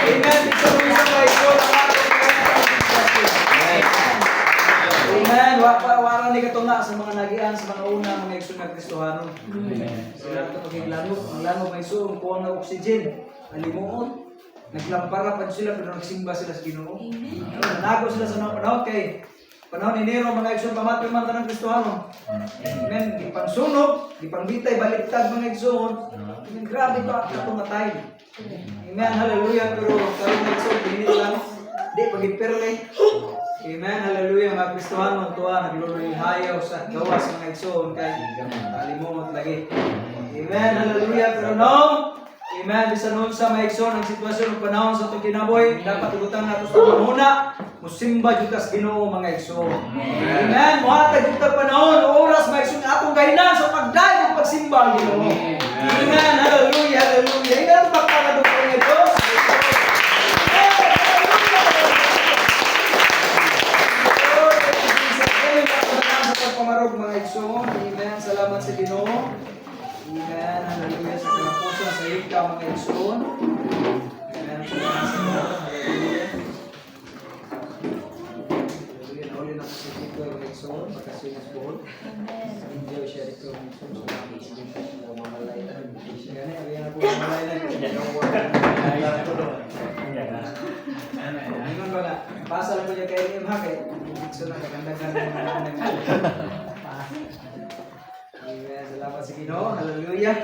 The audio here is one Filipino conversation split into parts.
Amen. Ito mo sa mga igsoon. Amen. Wala ni katuna sa mga nagian sa mga una mga igsoon na Kristohano. Sila ito maging langob. Ang langob may igsoon, kuha ng oxygen. Alimuon. Naglampara pa sila pero nagsimba sila sa Ginoo. Nago sila sa mga panahon kay panahon ni Nero mga igsoon pamatay man tanang Kristohano. Amen. Di pangsunog, di pangbitay baliktad mga igsoon. Amen. Grabe to at matay. Amen. Hallelujah. Pero karon mga igsoon pinili lang. Di pagimperle. Amen. Hallelujah. Mga Kristohano tuwa nagluluy hayaw sa gawas mga igsoon kay kalimot lagi. Amen. Hallelujah. Pero no. Amen. Bisan nun sa mga igsoon ang sitwasyon ng panahon sa itong kinabuhi, dapat ibutang natin sa panahuna, musimba jutas Ginoo mga igsoon. Amen. Muhatag jutas panahon, oras mga igsoon atong gahinan sa pagdayo ng pagsimba ang Ginoo. Amen. Hallelujah. Hallelujah. Amen. Ang pagkakado ko ng ito. Sa pagpamarog mga igsoon. Amen. Salamat sa Ginoo. Amen. Hallelujah. Sa kalapusan sa ika mga igsoon. Amen. Salamat sa Lord. Hallelujah. Hallelujah. Nauli na po si Tito mga igsoon. Magkasinas po. Enjoy siya dito mga igsoon. Salamat sa Lord. Mamalay na. Gani, abin na po mamalay na. Ingon ba nga? Pasal ko niya kayo niya ha. Kaya igsoon na kaganda-ganda ng mga namin. Amen. Salamat sa Ginoo. Hallelujah.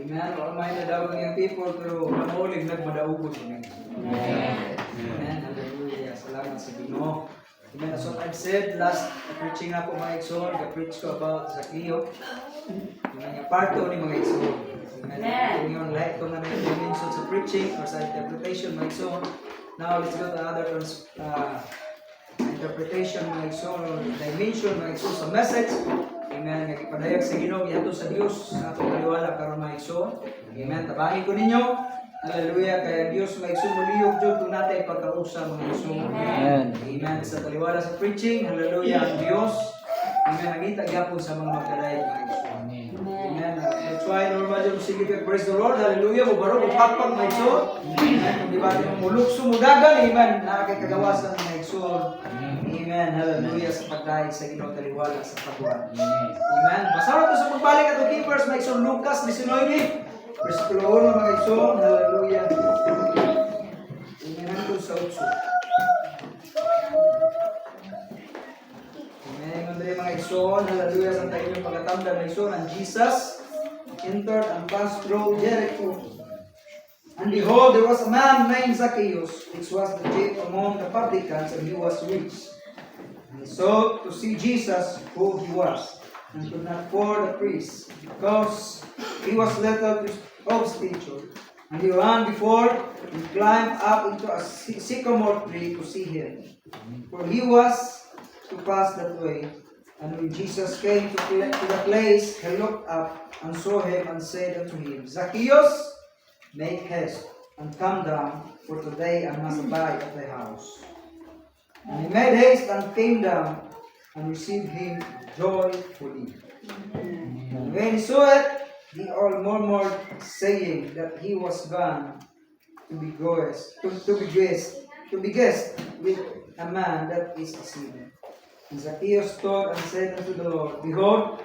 Amen. Kamay na daw ng iyong people pero manulig nagmadaugod. Amen. Amen. Hallelujah. Salamat sa Ginoo. Amen. As what I've said, last preaching ako mga igsoon, ka-preach ko about Zacchaeus. Yung parto ni mga igsoon. Amen. Yung lahat ko na dimension sa preaching or sa interpretation mga igsoon. Now let's go to other interpretation mga igsoon or dimension mga igsoon sa message. Amen. Nagpadayag sa Ginoo giadto sa Dios sa atong paniwala karon mga igsoon. Amen. Tabangi ko ninyo. Hallelujah. Kaya Dios mga igsoon muliyog jud kung natay pagkausa mga igsoon. Amen. Amen. Sa paniwala sa preaching. Hallelujah. Ang Dios. Amen. Nagita gyapon sa mga magdadayag mga igsoon. Amen. That's why normally yung sige praise the Lord. Hallelujah. Mubarog ugpakpag mga igsoon. Amen. Kung di ba yung mulukso mudagan. Amen. Nakakikagawasan mga igsoon. Amen. Hallelujah. Sa pagdahig sa Ginoo taliwala sa pagbuhat. Amen. Basahan ito sa pagbalik at keepers mga igsoon Lucas 19 versikulo 1 mga igsoon. Hallelujah. Amen. Ito sa 8. Amen. Ngayon mga igsoon. Hallelujah. Sa tayo yung pagkatanda mga igsoon. And Jesus entered and passed through Jericho. And behold, there was a man named Zacchaeus, which was the chief among the publicans, and he was rich. And he sought to see Jesus, who he was, and could not for the priest, because he was little of stature. And he ran before and climbed up into a sycamore tree to see him, for he was to pass that way. And when Jesus came to the place, he looked up and saw him and said unto him, Zacchaeus, make haste and come down, for today I must abide at thy house. And he made haste and came down and received him joyfully. And when he saw it, they all murmured, saying that he was gone to be guest with a man that is a sinner. And Zacchaeus stood and said unto the Lord, Behold,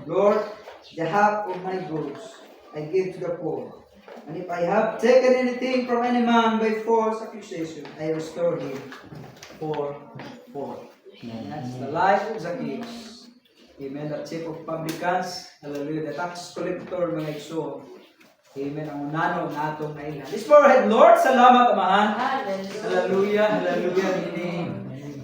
Lord, the half of my goods I give to the poor. And if I have taken anything from any man by false accusation, I restore him fourfold. That's the life of Zacchaeus. Amen. The chief of publicans. Hallelujah. The tax collector mga igsoon. Amen. Ang unano na atong nailan. This forehead, Lord. Salamat, Amahan. Hallelujah. Hallelujah. Ini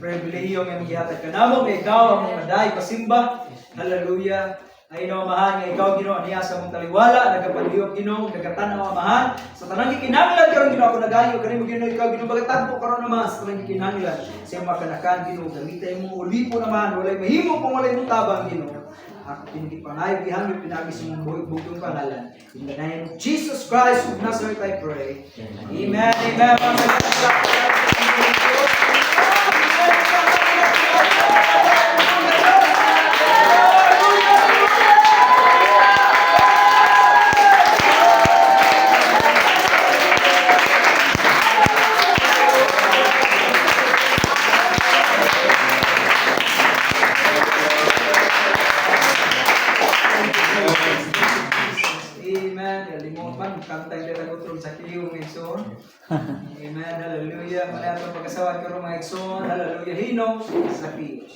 pribilehiyo ng gihatag kanamo. May ikaw ang maday pasimba. Hallelujah. Ay no Amahan nga ikaw Ginoo niya sa mong taliwala, nagapalihok Ginoo, nagatanaw Amahan. Sa tanang gikinahanglan karon Ginoo ako nagayo kanimo Ginoo ikaw Ginoo bagatagpo karon naman sa tanang gikinahanglan. Sa makanakan Ginoo gamitay mo ulipo naman walay mahimo kung walay mo tabang Ginoo. Ako pinagipanayo gihangyo pinagi sa mong buhig-bugtong pangalan. In the name of Jesus Christ of Nazareth I pray. Amen. Amen. limot man, kantay dito ko sa kiyo mga igsoon. Amen, hallelujah. Muna itong pagkasawan ko mga igsoon, hallelujah. He knows Zacchaeus.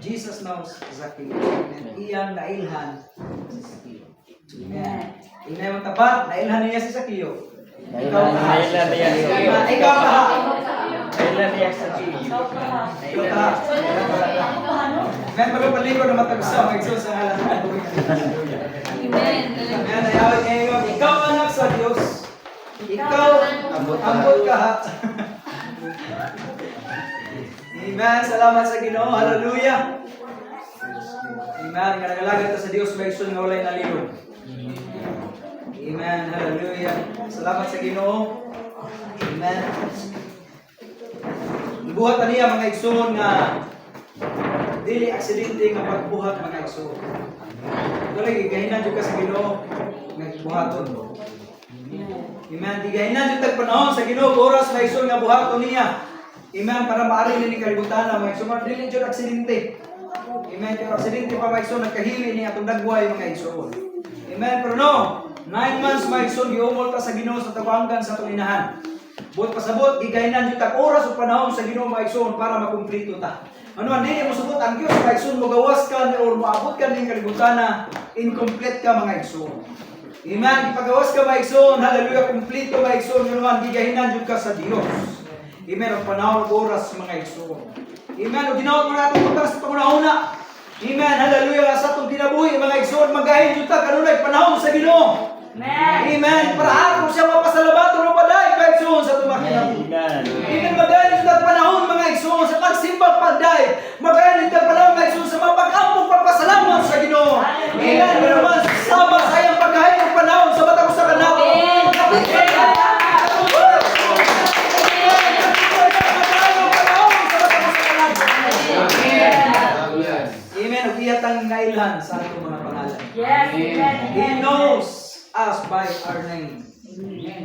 Jesus knows Zacchaeus. Amen. Iyang nailhan si Zacchaeus. Amen. Inay mo tapat, nailhan niya si Zacchaeus. Ikaw Nailhan niya si Zacchaeus. Ikaw ka. Nailhan niya si Zacchaeus. Ikaw ka. Amen, pagpapalikod na matagsa, mga igsoon sa ngalan ng Panginoon. Amen. Amen, ayawin ngayon. Ikaw anak sa Diyos. Ikaw, ambot ka ha. Amen, salamat sa Ginoo. Hallelujah. Amen, nga nagalagad ta sa Dios may isun nga walay nalilod. Amen, hallelujah. Salamat sa Ginoo. Amen. Ibuhat ta niya mga igsoon nga dili aksidente nga pagbuhat mga igsoon. Dili gigahinan jud ka sa Ginoo nga buhaton. Amen, gigahinan jud tag panahon sa Ginoo oras may igsoon nga buhaton niya. Amen, para maari ni kalibutan na mga igsoon dili jud aksidente. Amen, kaya aksidente pa mga igsoon nagkahili ni atong dagway mga igsoon. Amen, pero no, 9 months mga igsoon giumol ta sa Ginoo sa tabangan sa atong inahan. Buot pasabot gigahinan jud tag oras ug panahon sa Ginoo mga igsoon para makumpleto ta. Ano man dili mo subot ang Dios mga igsoon mogawas ka or moabot ka ning kalibutan na incomplete ka mga igsoon. Amen, ipagawas ka mga igsoon, hallelujah, kumpleto mga igsoon, ano man gigahinan jud ka sa Dios. Amen, ang panahon ug oras mga igsoon. Amen, ug ginaot mo natong punta sa pangunahuna. Amen, hallelujah, sa atong kinabuhi mga igsoon, magahin jud ta kanunay panahon sa Ginoo. Amen, para ako siya mapasalabaton o paday mga igsoon sa atong kinabuhi. Amen, magahin jud ta panahon mga igsoon sa pagsimbang paday. Magahin jud ta panahon mga igsoon sa mapag-ampong pagpasalamat sa Ginoo. Amen, pero man sama sa iyang paggahin ng panahon sa matag usa ka nato. Amen. Ug iyatang nailhan sa atong mga pangalan. Yes, He knows us by our name.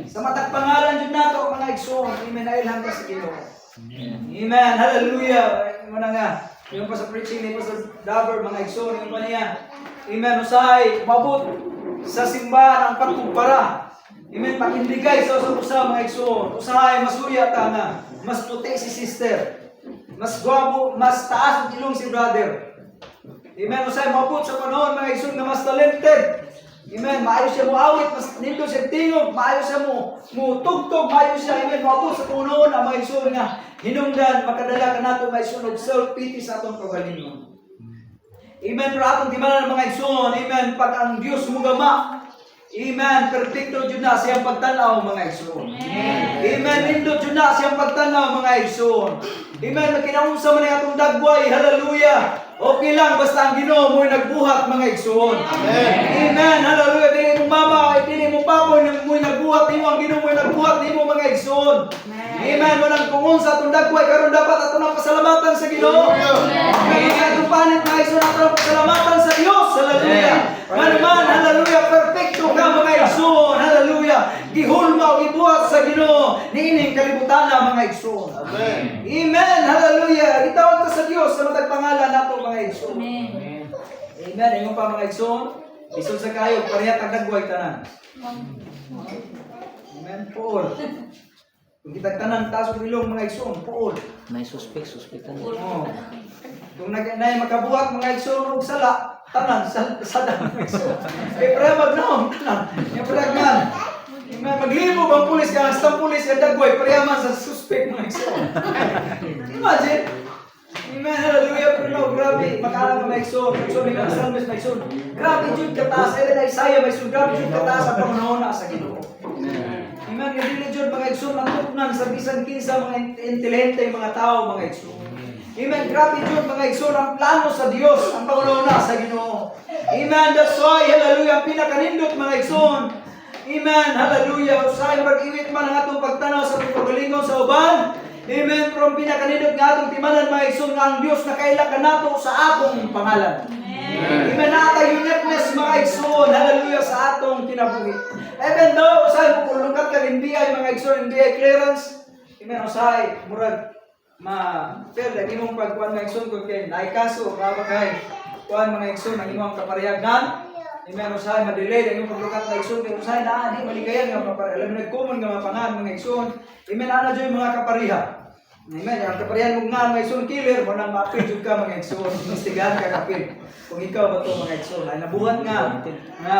Sa matag pangalan jud nato mga igsoon, amen, nailhan ka sa Ginoo. Amen. Hallelujah. Muna nga, yung pa sa preaching ni Pastor Daver mga igsoon, yung pa niya. Amen. Usahay, mabot sa simbahan ang pagkumpara. Amen. Pakindigay sa usa mga igsoon. Usahay, masuya ta nga. Mas puti si sister. Mas gwapo, mas taas ang ilong si brother. Amen. Usay mabot sa panahon mga igsoon na mas talented. Amen. Maayo siya mo awit, mas nito siya tingog, maayo siya mo tugtog, maayo siya. Amen. Mabot sa panahon na mga igsoon nga hinungdan makadala ka nato mga igsoon og self-pity sa atong kaugalingon. Amen. Pero atong timanan mga igsoon, amen, pag ang Dios mugama, amen, perfecto jud na siyang pagtanaw mga igsoon. Amen. Nindot jud na siyang pagtanaw mga igsoon. Amen. Nakinaunsa man ang atong dagway. Hallelujah. Okay lang basta ang Ginoo mo'y nagbuhat mga igsoon. Amen. Amen. Hallelujah. Dili mo mama, dili mo papa mo'y nagbuhat nimo, ang Ginoo mo'y nagbuhat nimo mga igsoon. Amen. Walang kung sa atong dagway karon dapat ato nang pasalamatan sa Ginoo. Amen. Atong panit mga igsoon ato nang pasalamatan sa Dios. Hallelujah. Man, hallelujah, perfecto ka mga igsoon. Hallelujah. Gihulma o gibuhat sa Ginoo niining kalibutan na mga igsoon. Amen. Amen. Hallelujah. Itawag ta sa Dios sa matag pangalan nato mga igsoon. Amen. Amen. Ingon pa mga igsoon, isod sa kayo pareha tag dagway tanan. Amen. Paul. Kung kita tanan taas og ilong mga igsoon, Paul. May suspek ka na. Oh. Kung nay makabuhat mga igsoon og sala, tanan sa mga igsoon. Kay para magnaon tanan. Yung pagdagan. Maglibog ang pulis ka, ang pulis ang dagway, parehaman sa suspect mga igsoon. Imagine. Amen, hallelujah, pero no, grabe, makala mga igsoon, igsoon, mga salmes mga igsoon. Grabe jud kataas, na Isaiah mga igsoon, grabe jud kataas ang pangunahon sa Ginoo. Amen, dili jud mga igsoon, matupnan sa bisan kinsa mga intelihente mga tao mga igsoon. Amen, grabe jud mga igsoon, ang plano sa Dios, ang pangunahon sa Ginoo. Amen, that's why, hallelujah, ang pinakanindot mga igsoon. Amen, hallelujah, usahay mag-iwit man ang atong pagtanaw sa pagpagalingon sa uban. Amen. From pinakanindot nga atong timanan mga igsoon nga ang Dios nakailakan nato sa akong pangalan. Amen. Nata uniqueness mga igsoon. Hallelujah sa atong kinabuhi. Even though usahay mo kung lukat ka NBI mga igsoon, NBI clearance. Amen. Usahay murag ma-fail ang imong pagkuhan mga igsoon kung kaya naikaso o kabagay kuhan mga igsoon ang imong kaparehagan. Amen. Usahay madelay ang imong paglukat na igsoon kay usahay na di maligayan nga kapariha. Alam mo nagkumon nga mapangan mga igsoon. Amen. Ana joy mga kapariha. Amen. Ang kaparihan mo nga mga igsoon killer mo nang maapil jud ka mga igsoon. Istigahan ka kapil. Kung ikaw ba to mga igsoon ay nabuhat nga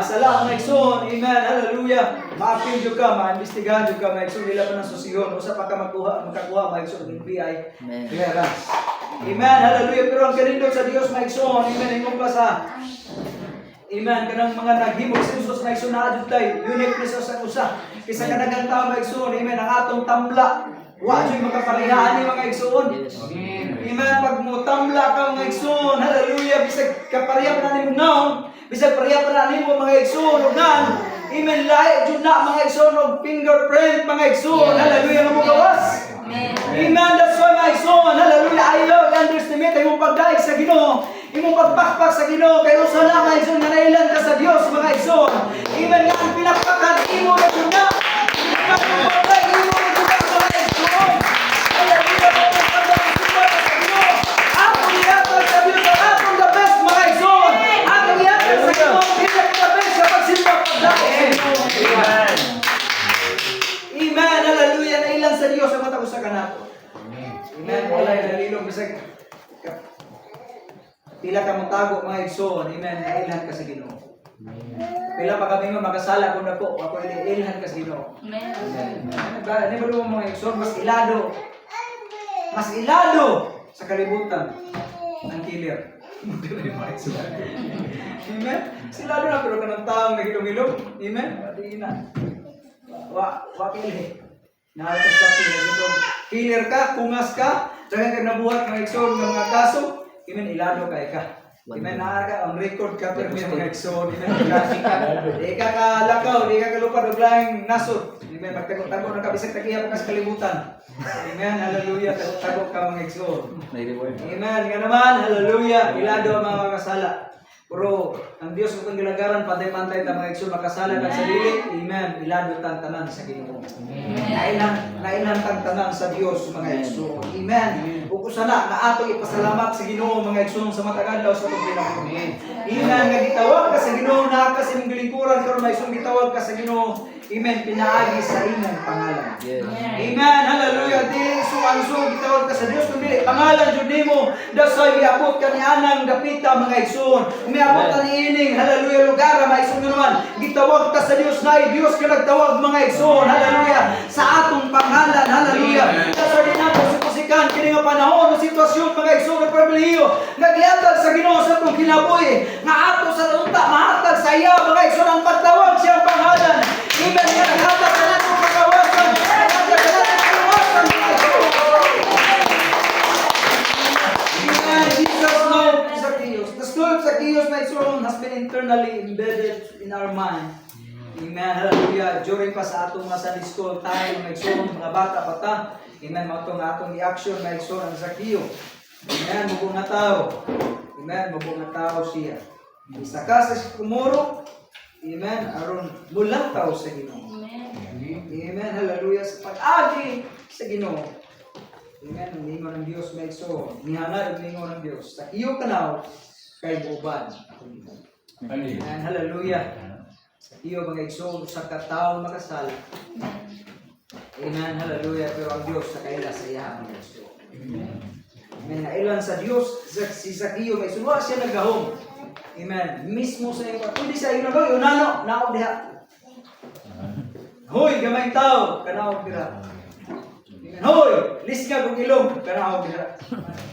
sala mga igsoon. Amen. Hallelujah. Maapil jud ka, maimbestigahan jud ka mga igsoon nila pa ng susihon. Usa pa ka makakuha mga igsoon ng BI. Clearance. Amen. Hallelujah. Pero ang kanindot sa Dios mga igsoon. Amen. Ingong pa sa Amen. Kanang mga naghimog sa Isus na igsoon na adutay. Uniqueness sa usa. Kisa kanagang tao mga igsoon. Amen. Ang atong tambla. Wa joy makaparehaan ni mga igsoon. Amen. Pag mo tambla ka mga igsoon. Hallelujah. Bisag kapareha pa na nimo naon. Bisag pareha pa na nimo mga igsoon ug ngan. Amen. Lahi jud na mga igsoon og fingerprint mga igsoon. Hallelujah nga mo gawas. Amen. That's why mga igsoon. Hallelujah. Ayaw underestimate imong pagdaig sa Ginoo. Imong pagpakpak sa Ginoo kay usa na mga igsoon nga nailan ka sa Dios mga igsoon. Amen. Nga ang pinakpakan imo na jud na. Pagpakpak imo na jud na sa mga igsoon. Hallelujah. Atong ihatag sa Dios ang atong the best mga igsoon. Atong ihatag sa Ginoo ang the best sa pagsimba pagdaig. Amen. Amen. Hallelujah. Nailan sa Dios ang matag usa kanato. Amen. Wala yung nalilong bisag pila ka mong tago mga igsoon. Amen. Nailan ka sa Ginoo. Pila pa kami nga makasala kung nako ako ilhan ka sa Ginoo. Amen. Ano ba mo mga igsoon mas ilado. Mas ilado sa kalibutan ng killer. Amen. Silado na pero kanang taong nagilong-ilong. Amen. Di na. Wa killer. Naalkas ka killer ka, kungas ka, dagan ka nabuhat ng igsoon ng mga kaso. Amen, ilado kay ka. Amen, naaga ang record ka pero may mga igsoon. Di ka kalakaw, di ka kalupad og laing nasod. Amen, magtago-tago na ka bisag tagiya pa sa kalibutan. Amen, hallelujah, tago ka mga igsoon. Amen, nga naman, hallelujah, ilado ang mga kasala. Pero ang Dios kung gilagaran pantay-pantay ta mga igsoon makasala ka sa dili. Amen, ilado tang tanan sa Ginoo. Nailan tang tanan sa Dios mga igsoon. Amen. Ug usana na ato ipasalamat sa Ginoo mga igsoon sa matag adlaw sa tubig ng Amen. Amen nga gitawag ka sa Ginoo na ka sa imong gilingkuran karon may isong gitawag ka sa Ginoo. Amen, pinaagi sa imong pangalan. Amen, hallelujah. Dili suang-suang gitawag ka sa Dios kundi pangalan jud nimo. That's why miabot ka ni anang dapita mga igsoon. Miabot ka ni ining hallelujah lugar may igsoon naman. Gitawag ka sa Dios na Dios ka nagtawag mga igsoon. Hallelujah. Sa atong pangalan, hallelujah. That's why dinato sa musikan kini nga panahon o sitwasyon mga igsoon ng pribilehiyo nagihatag sa Ginoo sa atong kinabuhi. Nga ato sa unta mahatag sa iya mga igsoon ang pagtawag siyang pangalan. Amen. Nga naghatag sa natong pagkawasan. Naghatag sa natong pagkawasan mga igsoon. Amen. Jesus Lord Zacchaeus. The story of Zacchaeus my igsoon has been internally embedded in our mind. Amen. Hallelujah. During pa sa atong mga Sunday school time, mga igsoon, mga bata pa ta. Amen. Mga atong i-action mga igsoon ang Zacchaeus. Amen. Mubong na tao. Amen. Mubong na tao siya. Isa ka sa kumuro. Amen. Aron mulang tao sa Ginoo. Amen. Hallelujah. Sa pag-agi sa Ginoo. Amen. Ang lingon ng Diyos may igsoon. Nihangad ang lingon ng Diyos. Sa iyo kanaw kay buuban. Amen. Hallelujah. Sa iyo mga igsoon sa katao makasala. Amen. Hallelujah. Pero ang Diyos sa kaila sa iya mga igsoon. Amen. Nailan sa Diyos si Zacchaeus may sunwa siya nagahom. Amen. Mismo sa iyo. Pwede sa iyo na ba? Unano. Naog diha. Hoy, gamay tao. Kanaog diha. Amen. Hoy, lisga kong ilong. Kanaog diha.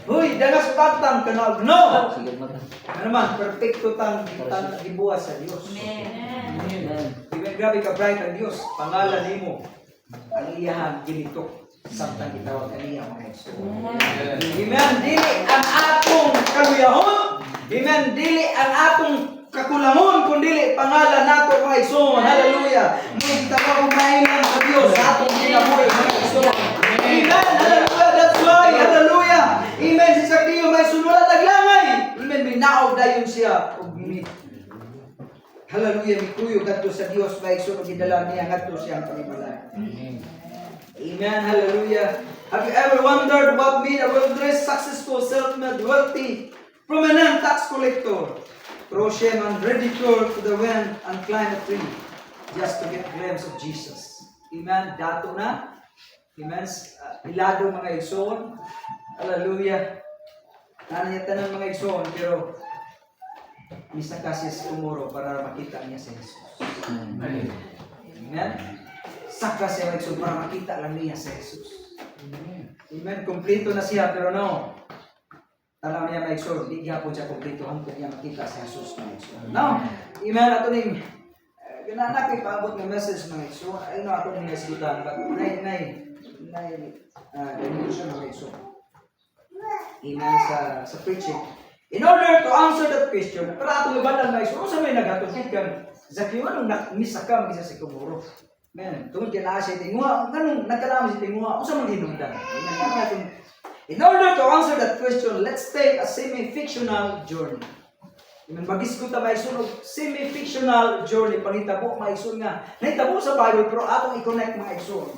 Hoy, dangas patang. Kanaog. No! Ano naman, perfecto tang gibuhat sa Diyos. Amen. Amen. Grabe ka bright ang Diyos. Pangalan nimo. Ang iyahan, ginito. Samtang gitawag kaniya mga igsoon. Amen. Dili ang atong kaluyahon. Amen. Dili ang atong kakulangon kundi pangalan nato mga igsoon. Hallelujah. Muli tawag mailan sa Dios sa atong kinabuhi mga igsoon. Amen. Hallelujah. That's why. Hallelujah. Amen. Si Zacchaeus may sunod naglangay. Amen. Minaog dayon siya og minit. Hallelujah. Mikuyo kadto sa Dios mga igsoon gidala niya kadto siyang panimalay. Amen. Hallelujah. Have you ever wondered what made a well-dressed, successful, self-made, wealthy, prominent tax collector throw shame and ridicule to the wind and climb a tree just to get a glimpse of Jesus. Amen. Dato na. Amen. Ilado mga igsoon. Hallelujah. Nanayatan ng mga igsoon, pero isa kasi umuro para makita niya si Jesus. Amen. Saka siya mga igsoon para makita lang niya si Jesus. Amen. Kompleto na siya, pero no. Tanaw niya mga igsoon, hindi niya po siya kompleto hanggang niya makita si Jesus mga igsoon. No. Amen. Ato ning gananak kay paabot ng message mga igsoon. Ay no ato ning nasigutan, but nay conclusion mga igsoon. Amen sa preaching. In order to answer that question, para ato ibatan mga igsoon, sa may nagatugid kang Zakeo anong misaka magisa si kumuro. Amen. Tungod kay naa siya tinguha, ganun nagkalaman siya tinguha, usa man hinungdan. Amen. In order to answer that question, let's take a semi-fictional journey. Amen. Mag-isgot ta maigsoon og semi-fictional journey panghitabo maigsoon nga. Nahitabo sa Bible pero atong i-connect mga igsoon.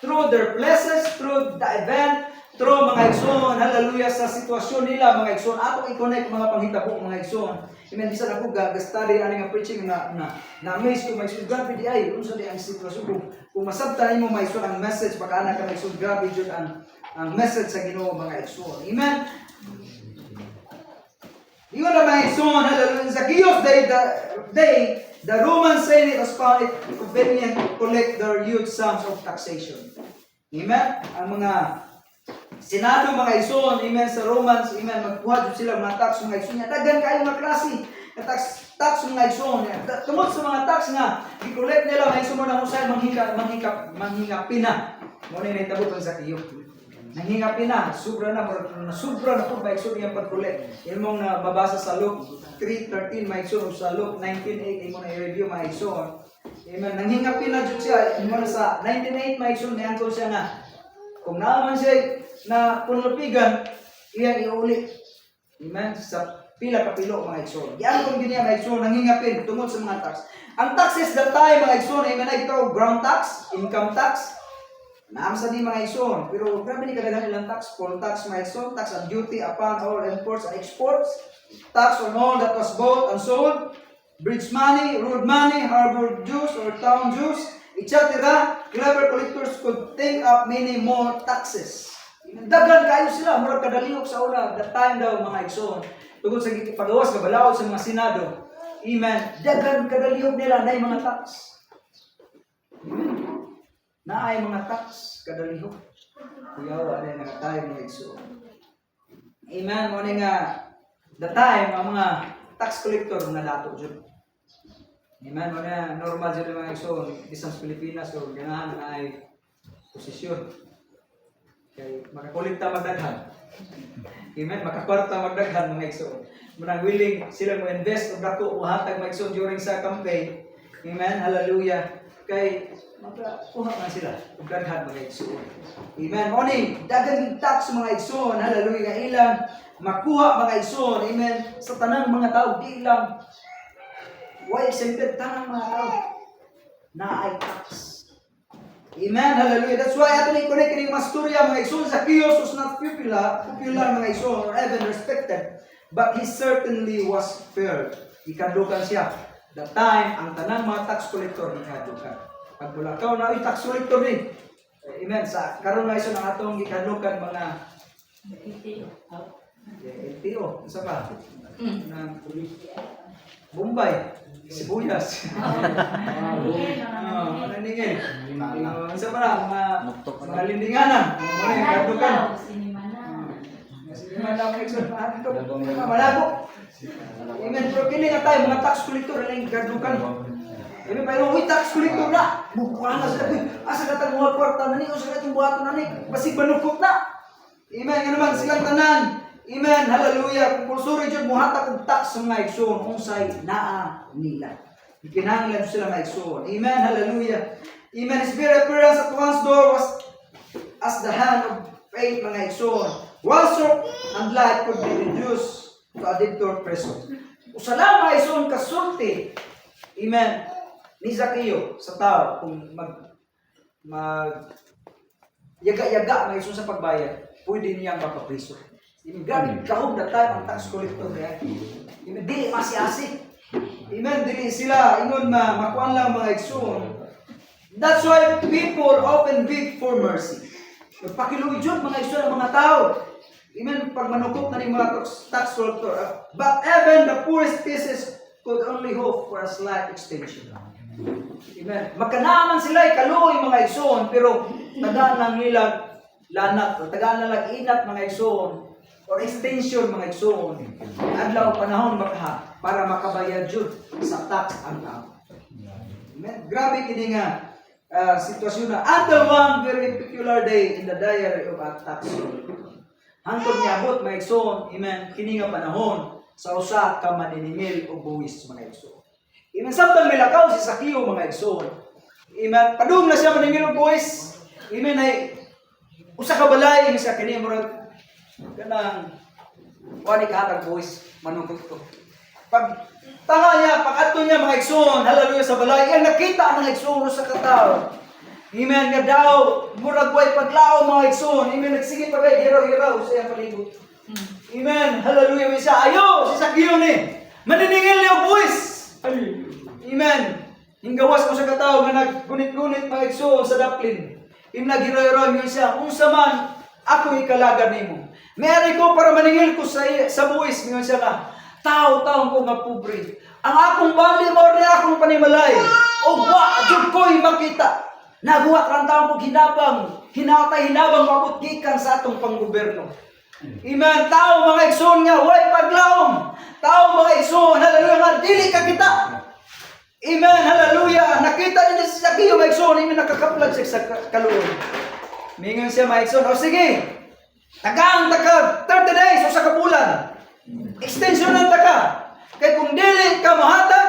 Through their places, through the event, through mga igsoon, hallelujah, sa sitwasyon nila mga igsoon, atong i-connect mga panghitabo mga igsoon. Amen. Bisan ako gastadi ani nga preaching na-amaze ko mga igsoon. Grabe di ay, unsa di ang sitwasyon ko. Kung masabtan nimo mga igsoon ang message baka ana ka mga igsoon, grabe jud ang message sa Ginoo mga igsoon. Amen. Yun na mga igsoon, hallelujah. Zacchaeus day, the Roman Senate has found it convenient to collect their huge sums of taxation. Amen. Ang mga Senado mga igsoon, amen, sa Romans, amen, magbuhat sila mga tax mga igsoon niya. Daghan kayo mga klase na tax mga igsoon niya. Tungod sa mga tax nga, i-collect nila mga igsoon mo na usay manghingapin na. Muna yung naitabo pang Zacchaeus. Nanghingapin na, sobra na po mga igsoon yung pag-collect. Yan mong nababasa sa Luke 3:13 mga igsoon, sa Luke 19:8, yung muna i-review mga igsoon. Amen, nanghingapin na dyan siya. Yung muna sa 19:8 mga igsoon, niangkol siya na kung naaman siya na punlapigan, iyang iuli. Amen, sa pila kapilo mga igsoon. Yan kung ganyan mga igsoon, nanghingapin tungod sa mga tax. Ang taxes that time mga igsoon, amen, ay ito, ground tax, income tax, naamsa din mga igsoon, pero grabe ni kadaghan ilang tax, poll tax mga igsoon, tax on duty upon all imports and exports, tax on all that was bought and sold, bridge money, road money, harbor dues or town dues, etc. Clever collectors could take up many more taxes. Daghan kayo sila, murag kadaliok sa una, that time daw mga igsoon, tungkol sa pagawas nga balaod sa mga senado. Amen. Daghan kadaliok nila na mga tax. Na ay mga tax kadalihok. Kuyaw ano nga tayo mga igsoon. Amen. Mo nga the time ang mga tax collector na dato jud. Amen. Mo na normal jud mga igsoon bisan sa Pilipinas o ganahan na ay posisyon. Kay makakolekta magdaghan. Amen. Makakwarta magdaghan mga igsoon. Munang willing sila mo invest og dako o hatag mga igsoon during sa campaign. Amen. Hallelujah. Kay makakuha man sila og daghan mga igsoon. Amen. Morning, daghang tax mga igsoon, hallelujah, nga ilang makuha mga igsoon, amen, sa tanang mga tao, di lang why exempted tanang mga tao na ay tax. Amen, hallelujah. That's why ato ni connect kining masturya mga igsoon. Zacchaeus was not popular mga igsoon or even respected, but he certainly was feared. Ikadukan siya. The time ang tanang mga tax collector ikadukan. Pag bulakaw na ay tax collector ni. Amen. Sa karon nga iso ng atong gikadukan mga LTO. Isa pa? Na Bombay, Sibuyas. Ano ningin? Isa pa na, mga lindinganan. Mga ikadukan. Sinimana ang exon. Malabo. Amen. Pero kini nga tayo, mga tax collector na yung ikadukan. Amen. Pero may tax collector na. Bukuhan na sila. Asa katang mga kwarta na ni. O sa katang buhato na ni. Basig banukot na. Amen. Nga naman silang tanan. Amen. Hallelujah. Kung pulsuri dyan, muhatag og tax sa mga igsoon. Unsay naa nila. Ikinahanglan sila mga igsoon. Amen. Hallelujah. Amen. His very appearance at one's door was as the hand of faith mga igsoon. One stroke and light could be reduced to a debtor prison. Usala mga igsoon kasulti. Amen. Ni Zacchaeus sa tao kung yaga-yaga mga igsoon sa pagbayad, pwede niyang mapapriso. Grabe kahog na tayo ang tax collector niya. Dili masiasi. Amen, dili sila ingon makuan lang mga igsoon. That's why people often beg for mercy. Pakiluwi jud mga igsoon ang mga tao. Amen, pag manukop na ni mga tax collector. But even the poorest pieces could only hope for a slight extension. Amen. Magkanaaman sila ikaluoy mga igsoon, pero tagaan lang nila lanat, o tagaan lang inat mga igsoon, or extension mga igsoon. Adlaw panahon para makabayad jud sa tax ang tao. Amen. Grabe kini nga sitwasyon na until one very peculiar day in the diary of a tax collector. Hangtod niabot mga igsoon, amen, kini nga panahon sa usa ka maniningil o buwis mga igsoon. Amen, samtang milakaw si Sakio mga igsoon. Amen, padung na siya maningil o buwis. Amen, ay usa ka balay sa kini murag kanang wani kahatag buwis manungkot ko. Pag tanga niya, pag ato niya mga igsoon, hallelujah sa balay, ay nakita ang mga igsoon sa katao. Amen, nga daw, murag way paglaom mga igsoon. Amen, nagsige pa kay hiraw-hiraw sa iyang palibot. Amen, hallelujah, may siya, ayo, si Sakio ni, maniningil niya o buwis. Amen, hinggawas ko sa katao nga naggunit-gunit mga igsoon sa daplin. Amen, naghiraw-hiraw niya siya, unsa man, ako ikalagan nimo. Mayari ko para maningil ko sa buwis, ngayon siya ka, tao-taong ko nga pobre. Ang akong bali mo rin akong panimalay. O wa, jud ko'y makita. Naguwat lang taong kong hinabang mabot gikan sa atong panggoberno. Amen, tao mga igsoon nga, way paglaom. Tao mga igsoon, hallelujah nga, dili ka kita. Amen, hallelujah. Nakita niya si Sakio mga igsoon, amen, nakakaplag siya sa kaluon. Mingon siya mga igsoon, o sige, tagang 30 days o sa kabulan. Extension ng taka. Kaya kung dili ka mahatag,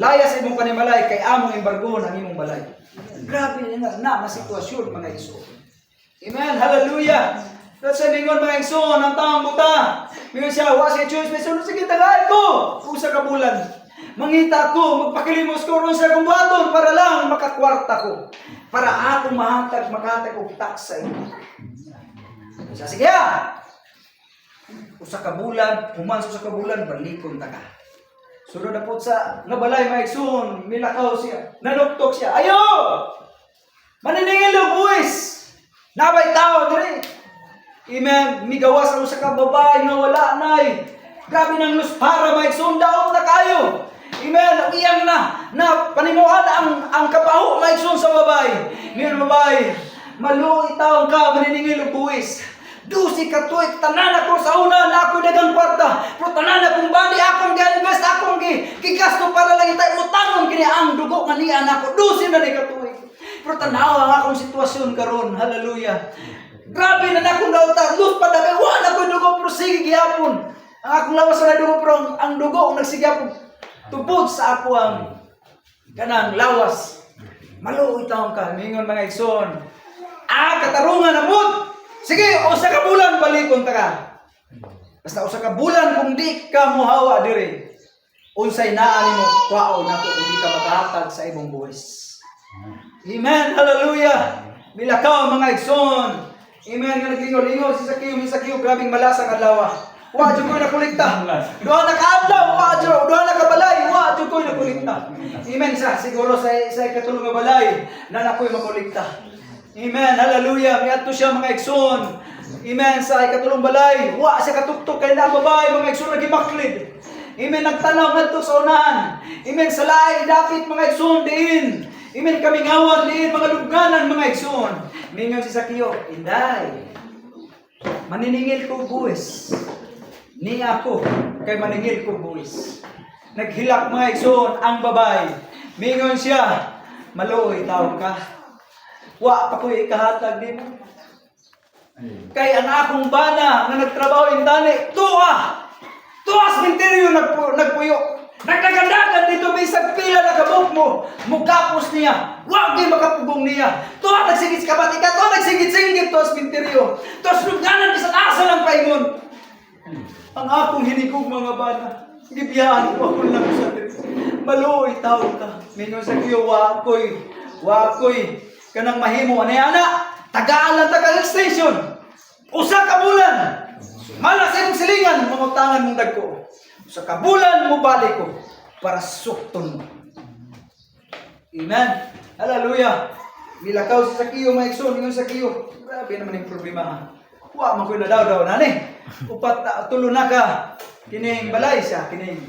layas imong panimalay kay among embargo ng imong balay. Grabe na sitwasyon mga igsoon. Amen, hallelujah. That's why mingon mga igsoon, ang taong buta. Mingon siya, wa siya choice, may sunod, sige, tagay ko. Usa ka bulan. Mangita ko, magpakilimos ko ron sa kumbaton para lang makakwarta ko. Para atong makahatag og tax sa inyo. Sige ya. Usa ka bulan, human sa kabulan, balikon ta ka. Sunod na po sa nabalay mga igsoon, milakaw siya, nanuktok siya, ayo! Maniningil o buwis! Nabay tao diri. Amen, migawas ang usa ka babae nga wala nay. Grabe nang luspara mga igsoon, daot na kayo. Amen, iyang na panimuan ang kapaho mga igsoon sa babae. Ngayon babae, maluoy taong ka, maniningil o buwis. Dusi ka tuwik, tanan ako sa una na ako dagang kwarta. Pero tanan akong bali, akong gi-invest, akong gigasto para lang itay utangon kini ang dugo nga niya nako. Dusi na ni ka tuwik. Pero tanaw ang akong sitwasyon karon, hallelujah. Grabe na akong nautar, lus pa dagay, wala ko dugo pero sige gihapon. Ang akong lawas na dugo pero ang dugo ang nagsigapon. Tubod sa ako ang kanang lawas. Maluoy taong ka, mingon mga igsoon. Katarungan na mood. Sige, usa ka bulan balikon ta ka. Basta usa ka bulan kung di ka mohawa diri. Unsay naa nimo kwaon nato kung di ka makahatag sa imong buwis. Amen. Hallelujah. Milakaw mga igsoon. Amen. Nga naglingaw-lingaw si Sakio, grabing malasang adlaw. Wa jud ko nakulikta. Duha na kaadlaw, duha na kabalay, wa jud ko nakulikta. Amen. Siguro sa katulong nga balay na nakoy makulikta. Amen, hallelujah. Miadto siya mga igsoon. Amen, sa ikatulong balay. Wa siya katuktok kay na babae mga igsoon nagimaklid. Amen, nagtanaw ngadto sa unahan. Amen, sa laay dapit mga igsoon diin. Amen, kamingawan diin mga lubganan mga igsoon. Mingon si Sakio, inday. Maniningil ko buwis. Ni ako kay maningil ko buwis. Naghilak mga igsoon ang babae. Mingon siya, maluoy taon ka. Wa pa ko ikahatag din. Kay ang akong bana nga nagtrabaho intani, tuwas minteryo nagpuyo. Nagdagandagan dito bisag pila na kabuk mo, mukapos niya. Wa gyud makapugong niya. Tuwa nagsigit ka batika, tuwa nagsigit-singit tuwas minteryo. Tuwas lugnanan bisan asa lang paingon. Ang akong hinikog mga bana, gibiyahan ko ako lang sa diri. Maluoy tawo ka. Mingon sa kiyo wa koy kanang mahimo ani ana tagaan lang taga extension usa ka bulan Malas imong silingan, mangutangan mong dagko. Sa kabulan mo balik ko para sukton mo. Amen. Hallelujah. Milakaw si Sakio, maikson, yung Sakio. Grabe naman yung problema ha. Wa man ko na daw nani. Upat tulo na ka. Kining balay siya, kining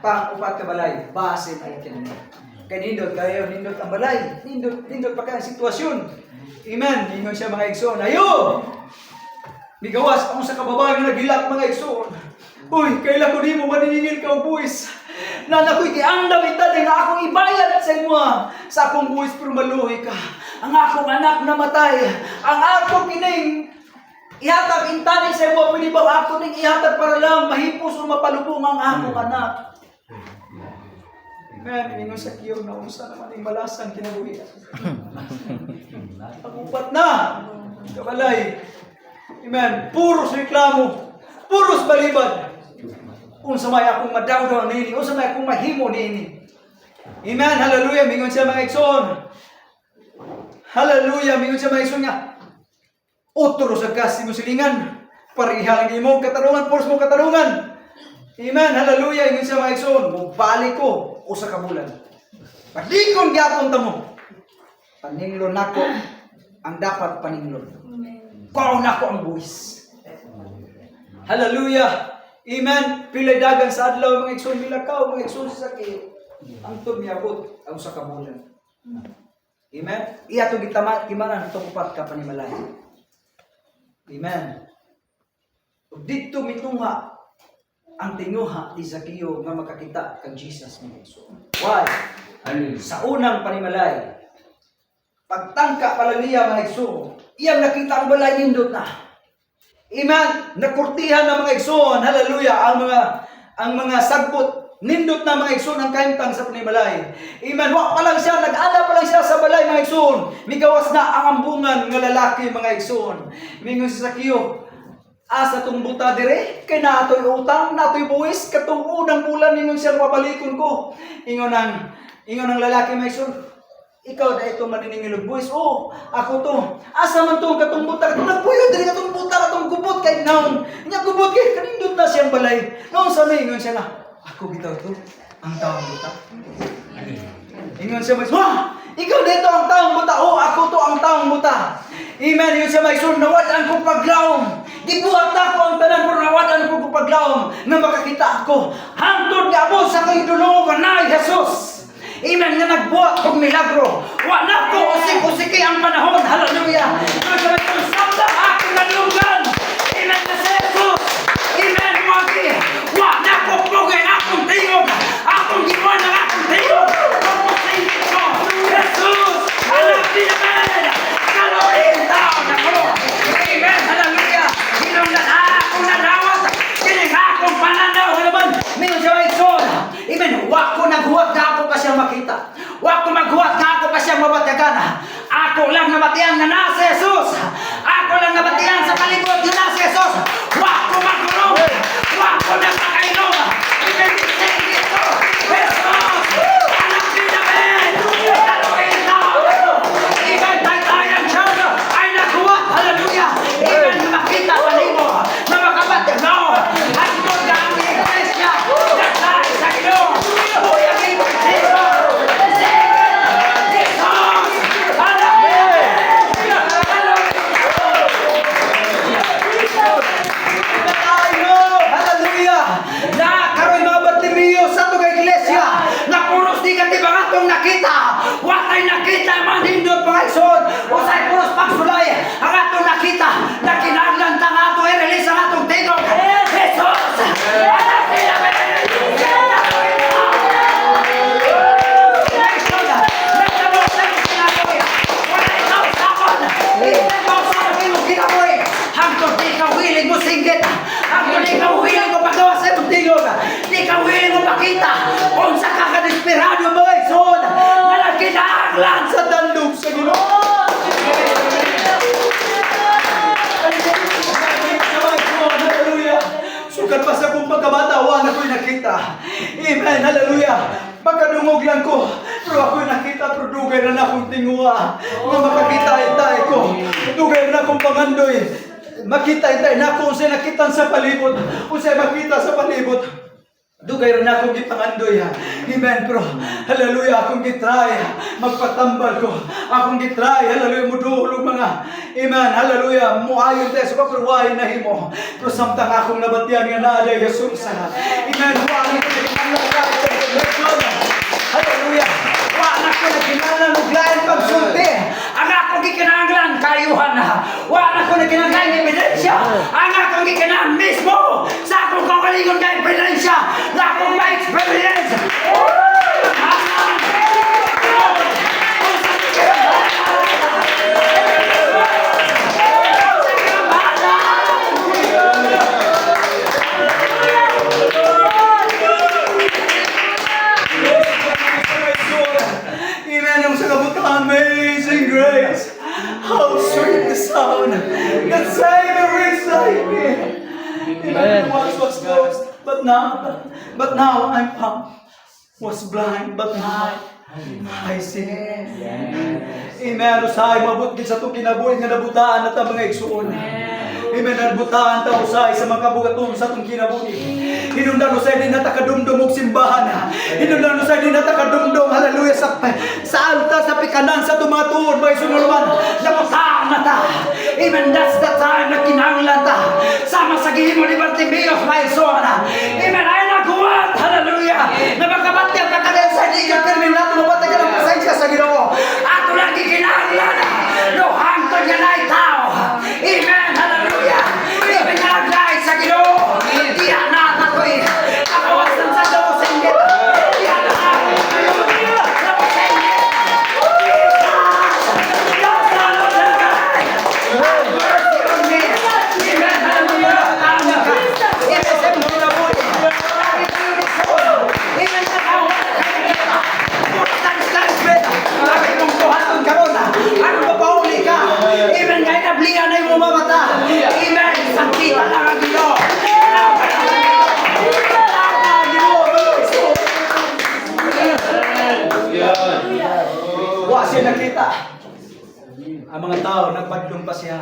upat ka balay. Base ay kining. Kay nindot kayo, nindot ang balay. Nindot pa kaya ang sitwasyon. Amen. Ingon siya mga igsoon. Ayo! Migawas ako sa kababayan na nagilak mga igsoon. Uy, kailan ko di mo maniningil ka buwis. Na ako'y giandam itali nga akong ibayad sa imo sa akong buwis pero maluhi ka. Ang akong anak namatay. Ang akong kining ihatag intani sa imo, pwede ba ako ning ihatag para lang mahipos o mapalubong ang akong anak. Amen. Ingon sa kiyo na unsa naman yung malasan kinabuhi. Pag-upat na. Kabalay. Amen. Puros reklamo. Puros balibad. Unsa may akong madawdaw nini. Unsa may akong mahimo nini. Amen. Hallelujah. Mingon siya mga igsoon. Hallelujah. Mingon siya mga igsoon nga. Utro sa kasi mo silingan. Parihalang imong katarungan. Puros mo katarungan. Amen. Hallelujah. Ingon siya mga igsoon. Mubalik ko. Usa ka bulan. Padikon gyapon ta mo. Paninglon nako ang dapat paninglon. Kaon nako ang buwis. Hallelujah. Amen. Pilay dagan sa adlaw mga igsoon milakaw, mga igsoon sa Sakio. Ang tub miabot ang usa ka bulan. Amen. Iya to gitama timanan to upat ka panimalay. Amen. Ug didto mitungha ang tinguha ni Sakio nga makakita kang Jesus mga igsoon. Why? Sa unang panimalay, pagtangka pa lang niya mga igsoon, iyang nakita ang balay nindot na. Amen. Nakurtihan ng mga igsoon, hallelujah, ang mga sagbot, nindot na mga igsoon ang kaimtang sa panimalay. Amen. Wa pa lang siya, nag-ana pa lang siya sa balay mga igsoon. Migawas na ang ambungan ng lalaki mga igsoon. Mingon si Sakio, asa tong buta dire, kay natoy utang, natoy buwis, katong unang bulan ningon siya mabalikon ko. Ingon ang lalaki mga igsoon, ikaw na ito maniningil buwis. Oh, ako to. Asa man to katong buta, katong nagpuyo diri katong buta, katong gubot kay naon. Nya gubot kay kanindot na siyang balay. Noon sa may ingon siya na, ako bitaw to, ang taong buta. Ingon siya, ha! Ikaw dito ang taong buta. Oh, ako to ang taong buta. Amen. Ingon siya, may son, nawadan ko paglaom. Gibuhat na ko ang tanan, pero nawadan ko paglaom na makakita ako. Hangtod nga mo sa kong dulungan na Jesus. Amen nga nagbuhat kong milagro. Wa na ko usik-usiki ang panahon. Hallelujah. Nagsabi sabda ako nalugan. Amen na sa Jesus. Amen. Wa na ko pugay akong tingog. Akong ginawa ng akong tingog. Akong tingog ko. Jesus. Anak ni naman. Kalorin taon ako. Amen. Hallelujah. Hinong na akong nalawat. Kining akong pananaw. Halaman. Minun siya may son. Amen. Wa ko naghuwat na ako pa siyang makita. Wa ko maghuwat na ako pa siyang mabatiagan. Ako lang nabatian na nasa Jesus. Ako lang nabatian sa palibot na nasa Jesus. Wa ko magulong. Wa ko nagpakainom. Ibigay dito. Jesus. Anak ni namin. Hallelujah na. Amen. Taytayang siya ay naghuwat. Hallelujah. Amen. Makita palibot. Na makabatiag na ako. At ito ang iglesia. Nagsahay sa Ginoo. Buyagin mo Jesus. Nakita, wakay nakita man hindot mga igsoon, usay puros pagsulay, ang atong nakita, na kinahanglan ta nga ato i-release ang atong tingog. Jesus! Anak ni namin! Nagtabok sa iyong kinabuhi, wala ikaw sa akon, ikaw sa iyong kinabuhi, hangtod di ka willing mo singgit, hangtod di ka willing mo pagawa sa iyong tingog, di ka willing mo pakita, kung sa kakadesperado mo igsoon, na nagkinahanglan sa dandog sa Ginoo. Hallelujah. Sukat pa sa kong pagkabata, wala ko'y nakita. Amen. Hallelujah. Magkadungog lang ko, pero ako'y nakita, pero dugay na akong tinguha. Nga makakita itay ko. Dugay na akong pangandoy. makita intay na kung siya nakitan sa palibot, kung siya makita sa palibot. Dugay rin akong gipangandoy ha. Amen, bro. Hallelujah, akong gitry. Magpatambal ko. Akong gitry. Hallelujah, mudulog mga. Amen, hallelujah. Muayon tayo sa kapurwahin na himo. Pero samtang akong nabatian nga na aday Jesus ha. Amen, huwagin ko na kinalaga sa connection. Hallelujah. Wala ko na kinala nuglayan pagsulti. Ang akong gikinanglan kayuhan na. Wala ko na kinanglan ebidensya. Ang akong gikinanglan mismo sa akong kakalingon ka ebidensya na akong ma-experience. Amazing grace, how sweet the sound that saved a wretch like me. Amen. Once was lost, but now I'm found. Was blind, but now I see. Amen. Usahay mabut gid sa itong kinabuhi nga nabutaan at ang mga igsuon. Amen. Nabutaan ta usahay sa mga kabugaton sa itong kinabuhi. Hinundan usay din natakadumdum og simbahan. Hinundan usay din natakadumdum, hallelujah, sa altar, sa pikanan, sa tumatuod, may sunuluan. Nabutaan na ta. Amen. That's the time na kinanglan ta. Sama sa gihimo ni Bartimeus, may sona. Amen. Ay naguwat, hallelujah. Nabakabati ang kakadel sa liga, permin nato mabatay ka ng pasensya sa Ginoo. Ato lagi kinanglan. No hangtod ka na itaw. Amen. Hallelujah. Amen. Nagay sa Ginoo. Diya na takoy. Nakawasan sa daw singgit. Diya na takoy. Daw singgit. Diyos na nalagay. Have mercy on me. Amen. Hallelujah. Tama ka. Amen. Sa mga nabuhi. Lagi kayo ni Saul. Amen. Nakawa. Lagi mong buhaton ka ron. Ano ba pauli ka? Amen. Kahit nablihan na yung mamamata. Amen. Sakita lang ang Ginoo. Wa siya nakita. Ang mga tao nagpadlong pa siya.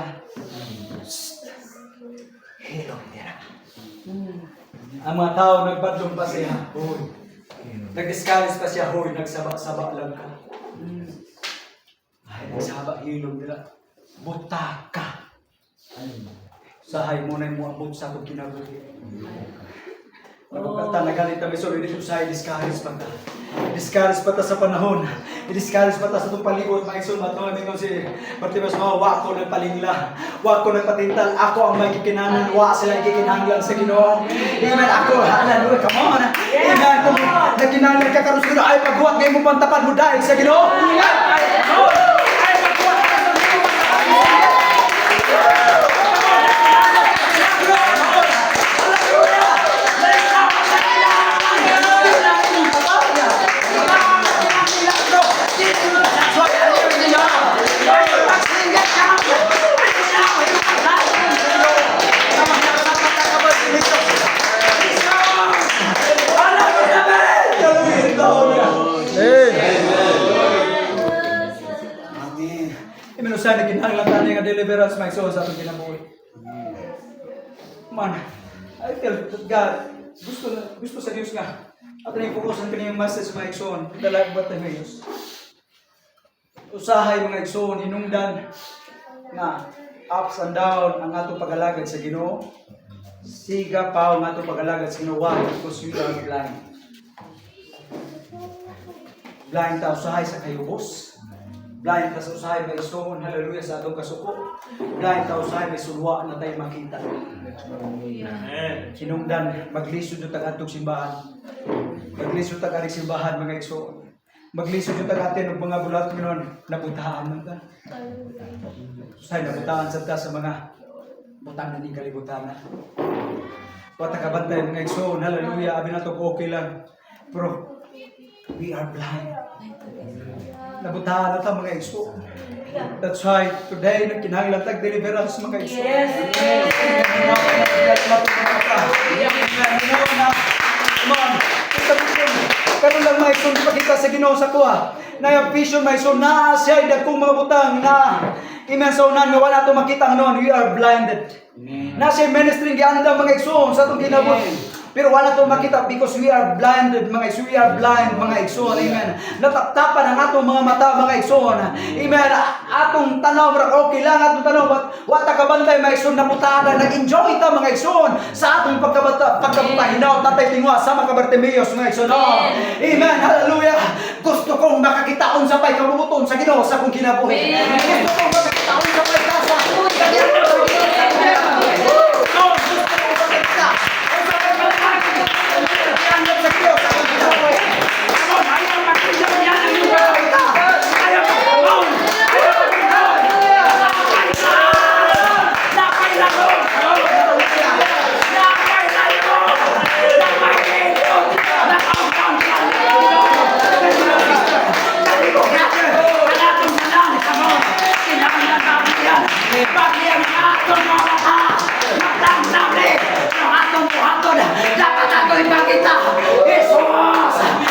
Hilong nila. Ang mga tao nagpadlong pa siya. Hoy. Nag-discourage pa siya. Hoy, nagsaba-saba lang ka. Ay, nagsaba, hilong nila. Buta ka. Sahay mo na yung muabot sa akong kinabuhi. Napagkata, nagalit kami, so hindi ko sahay, discourage pa ta. Discourage pa ta sa panahon. Discourage pa ta sa itong paligod. Maikson, matulad ninyo si Bartimeus, wa ko nagpalingla. Wa ko nagpatintal. Ako ang may kikinanan. Wa sila kikinanglan sa Ginoo. Amen. Ako, hallelujah. Come on. Amen. Kung nagkinanglan ka karon sa Ginoo, ay pagbuhat ngayon mo pantapan mo dahil sa Ginoo. Ay pagbuhat ka sa Ginoo, pantapan mo sa Ginoo. Sana kinahanglan tayo nga deliverance may so sa atong kinabuhi. Man, I feel that God gusto sa Dios nga ato ni focus ang kaniyang message mga igsoon, dalag ba tayo Diyos. Usahay mga igsoon, hinungdan na ups and down ang atong pag-alagad sa Ginoo. Siga pa ang atong pag-alagad sa Ginoo, because you are blind. Blind ta usahay sa kayubos. Blind ta sa usahay may isohon, hallelujah, sa atong kasuko. Blind ta usahay may sulwa na tayo makita. Hinungdan, maglisod yung tag-atong simbahan. Maglisod tag-aring simbahan mga isohon. Maglisod yung tag-atin ng mga bulat mo nun, nabutahan man ta. Usahay, nabutahan sa ta sa mga butang na ni kalibutan na. Patakabantay mga isohon, hallelujah, abi na to okay lang. Pero, we are blind. Nabutahan na ta mga igso. That's why today nagkinahanglan tag deliverance mga igso. Yes. Karon lang may igso ipakita sa Ginoo sa kuha. Na yung vision may igso na siya dagkong mga butang na Amen. So nan nga wala to makita noon, we are blinded. Nasa ministry gianda mga igsoon sa atong kinabot. Pero wala to makita because we are blinded mga igsoon. We are blind mga igsoon. Amen. Nataptapan ang atong mga mata mga igsoon. Amen. Atong tanaw ra okay lang atong tanaw wa ta kabantay mga igsoon naputada nag-enjoy ta mga igsoon sa atong pagkabata hinaw tatay tingwa sa mga Bartimeos mga igsoon. Amen. Hallelujah. Gusto kong makakitaon sa pay kabubuton sa Ginoo sa akong kinabuhi. Gusto kong makakitaon sa pay ka sa dapat ako ipakita. Jesus!